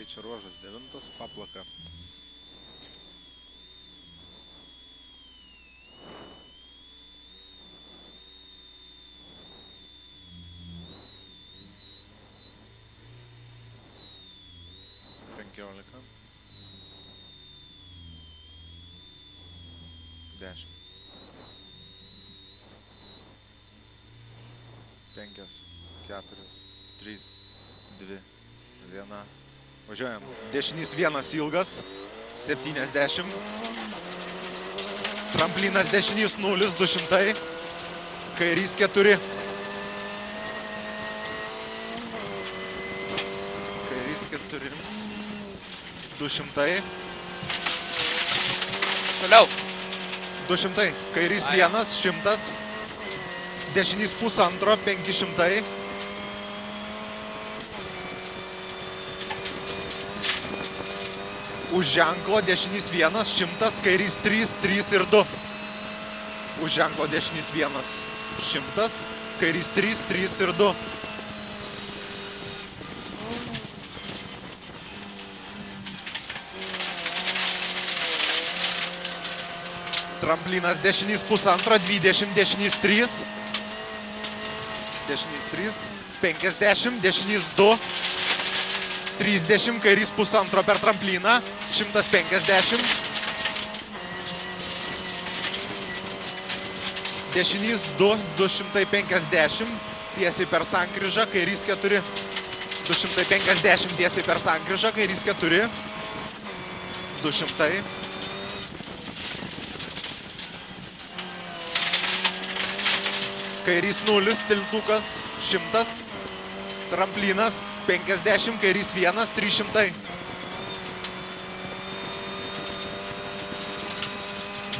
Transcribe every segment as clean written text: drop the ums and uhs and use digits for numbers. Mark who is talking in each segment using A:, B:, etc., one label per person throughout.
A: greičio ruožas 9, Paplaka. Penkiolika. 10. 5, 4, 3, 2, 1. Važiuojam. Dešinys 1 ilgas. 70. Tramplinas dešinys 0, 200. Kairys 4. Kairys 4. 200.
B: Toliau.
A: 200. Kairys 1, 100. Dešinys 1,5, 500. Už ženklo dešinys 1, 100. Kairys 3, 3 ir 2. Už ženklo dešinys 1, 100. Kairys 3, 3 ir 2. Tramplinas dešinys 1,5, 20, dešinys 3. Dešinys 3, 50, dešinys 2, 30, kairys 1,5 per trampliną, 150. Dešinys 2, 250, tiesiai per sankryžą, kairys 4, 250 tiesiai per sankryžą, kairys 4, 200. Kairys 0, tiltukas 100, tramplinas 50, kairys 1, 300.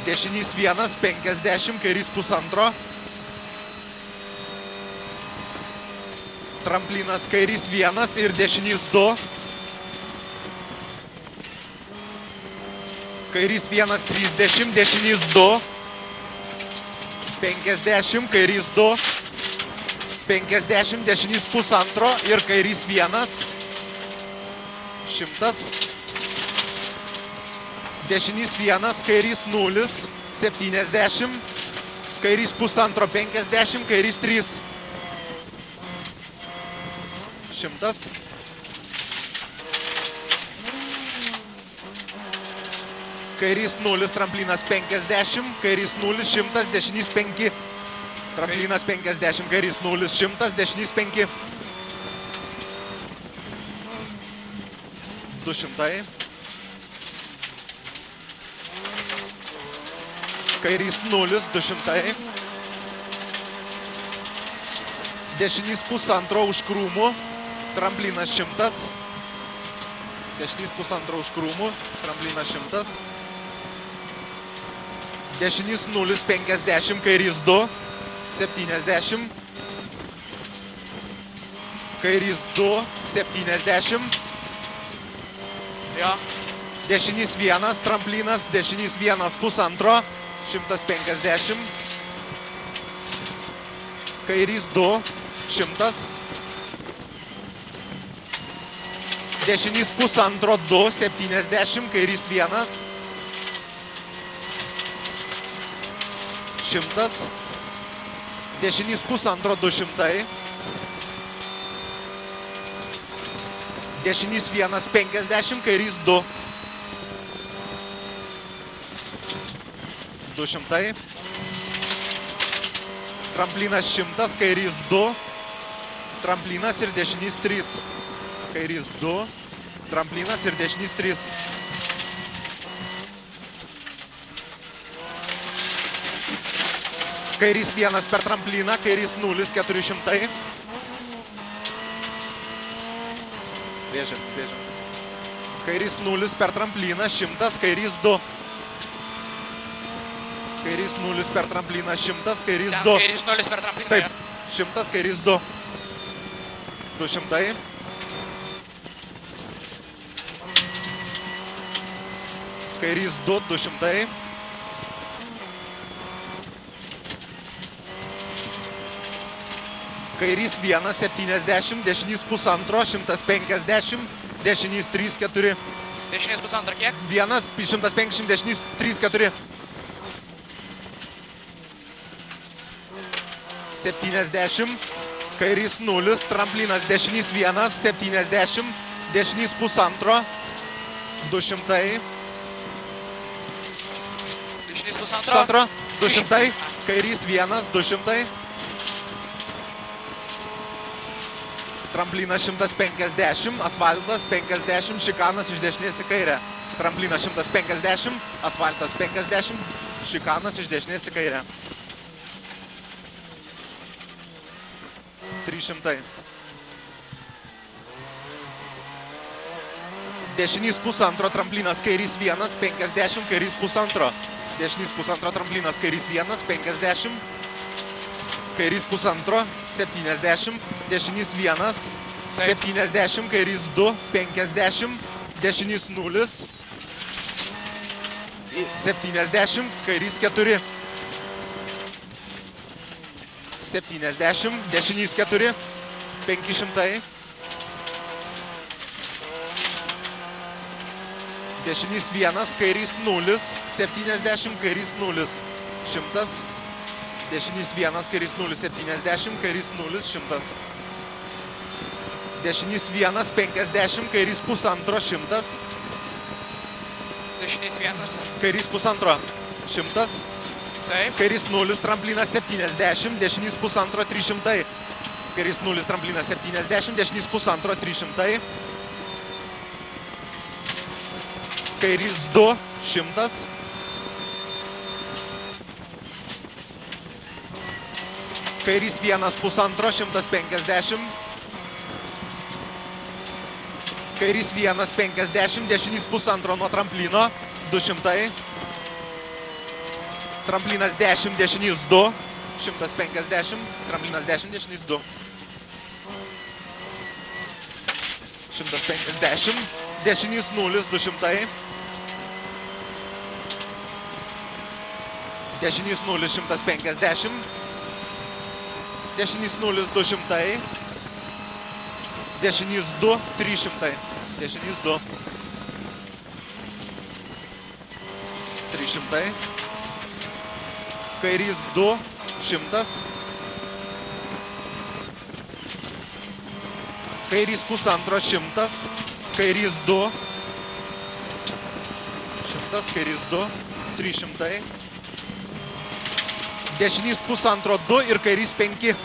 A: Dešinys 1, 50, kairys 1,5. Tramplinas kairys 1 ir dešinys 2. Kairys 1, 30, dešinys 2. 50, kairys 2, 50, dešinys 1,5 ir kairys 1, 100. Dešinys 1, kairys 0, 70, kairys 1,5, 50, kairys 3, 100. Kairys 0, tramplinas 50, kairys 0, 100, dešinys 5. Tramplinas 50, kairys 0, 100, dešinys 5. 200. Kairys 0, 200. Dešinys 1,5 už krūmų, tramplinas 100. Dešinys 1,5 už krūmų, tramplinas 100. Dešinys 0, 50, kairys 2, 70. Kairys 2, 70.
B: Jo.
A: Dešinys 1, tramplinas, dešinys 1, 1,5, 150. Kairys 2, 100. Dešinys 1,5, 2, 70, kairys 1. 100. Dešinys 1,5, 200. Dešinys 1, 50, kairys 2. 200. Tramplinas 100, kairys 2. Tramplinas ir dešinys 3. Kairys 2. Tramplinas ir dešinys 3. Kairys 1 per trampliną, kairys 0, 400. Vėžiam, vėžiam. Kairys 0 per trampliną, 100, kairys 2. Kairys 0 per trampliną, 100, kairys 2.
B: Kairys 0 per trampliną.
A: Taip, 100, kairys 2. 200. Kairys 2, 200. Kairys 1, 70, dešinys 1,5, 150, dešinys 3, 4.
B: Dešinės 1,5 kiek?
A: 1, 150, dešinys 3, 4. 70, kairys 0, tramplinas dešinys 1, 70, dešinys 1,5, 200.
B: Dešinės 1,5.
A: 200, 200, kairys 1, 200. Tramplinas 150, asfaltas 50, šikanas iš dešinės į kairę. Tramplinas 150, asfaltas 50, šikanas iš dešinės į kairę. 300. Dešinys 1,5, tramplinas kairys 1, 50, kairys 1,5. Dešinys 1,5, tramplinas kairys 1, 50, kairys 1,5, 70, dešinys 1, 70, kairys 2, 50, dešinys 0, 70, kairys 4, 70, dešinys 4, 500, dešinys 1, kairys 0, 70, kairys 0, 100, dešinys 1, kairys 0, 70, kairys 0, 100. Dešinys 1, 50, kairys 1,5, 100.
B: Dešinės 1.
A: Kairys 1,5, 100.
B: Taip.
A: Kairys 0, tramplinas 70, dešinys 1,5, 300. Kairys 0, tramplinas 70, dešinys 1,5, 300. Kairys 2, 100. Kairys 1, 1,5, 150. Kairys 1, 50, dešinys 1,5 nuo tramplino, 200. Tramplinas 10, dešinys 2, 150. Tramplinas 10, dešinys 2. 150, dešinys 0, 200. Dešinys 0, 150. Dešinys 0, 200. Dešinys 2, 300. Dešinys 2. 300. Kairys 2, 100. Kairys 1,5, 100. Kairys 2. 100, kairys 2, 300. Dešinys 1,5, 2 ir kairys 5.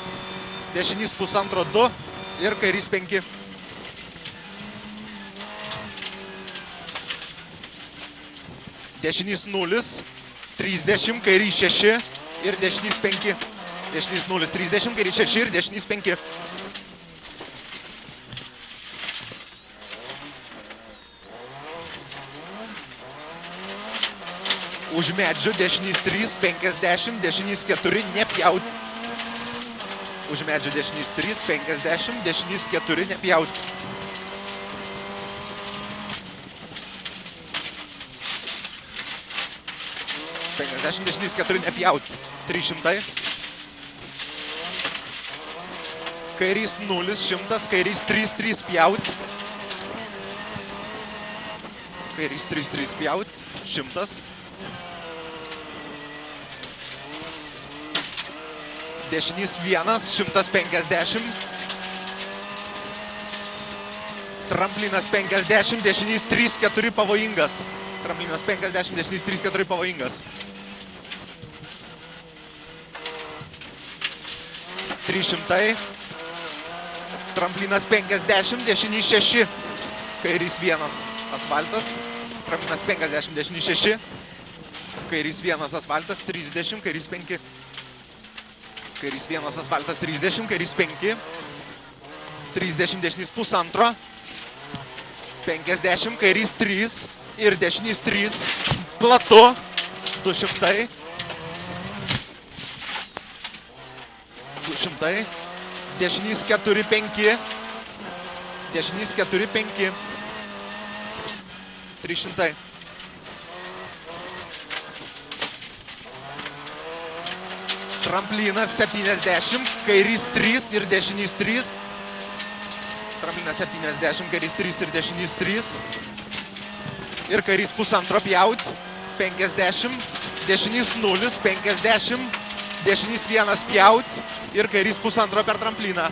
A: Dešinys 1,5, 2 ir kairys 5. Dešinys 0, 30, kairys 6 ir dešinys 5. Dešinys 0, 30, kairys 6 ir dešinys 5. Už medžių dešinys 3, 50, dešinys 4, nepjaut. Už medžių dešinys 3, 50, dešinys 4, nepjaut. Dešinys 4, nepjaut. 300. Kairys 0, 100, kairys 3, 3 pjaut. Kairys 3, 3 pjaut. 100. Dešinys 1, 150. Tramplinas 50, dešinys 3, 4 pavojingas. Tramplinas 50, dešinys 3, 4 pavojingas. 300. Tramplinas 50, dešinys 6. Kairys 1, asfaltas. Tramplinas 50, dešinys 6. Kairys 1, asfaltas, 30, kairys 5. Kairys 1, asfaltas, 30, kairys 5. 30, dešinys 1,5. 50, kairys 3 ir dešinys 3. Platu. 200. 200. Dešinys 4, 5. Dešinys 4, 5. 300. Tramplinas 70, kairys 3 ir dešinys 3. Tramplinas 70, kairys 3 ir dešinys 3. Ir kairys pusantro pjaut, 50, dešinys 0, 50, dešinys 1 pjaut ir kairys pusantro per trampliną.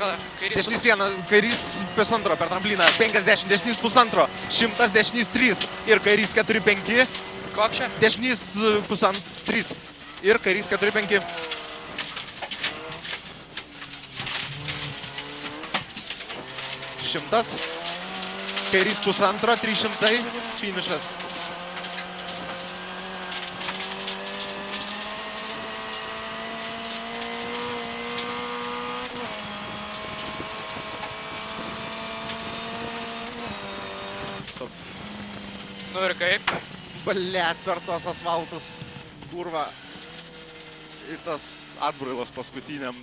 B: Gal, kairys
A: Dešinys 1, kairys pusantro per trampliną, 50, dešinys pusantro, 100, dešinys 3 ir kairys 4-5,
B: Koks čia?
A: dešinys pusant 3 ir kairys 4-5. Šimtas, kairys pusantro, 300, finišas.
B: Nu ir kaip?
A: Blet, per tos asfaltus, kurva, ir tas atbrailas paskutiniam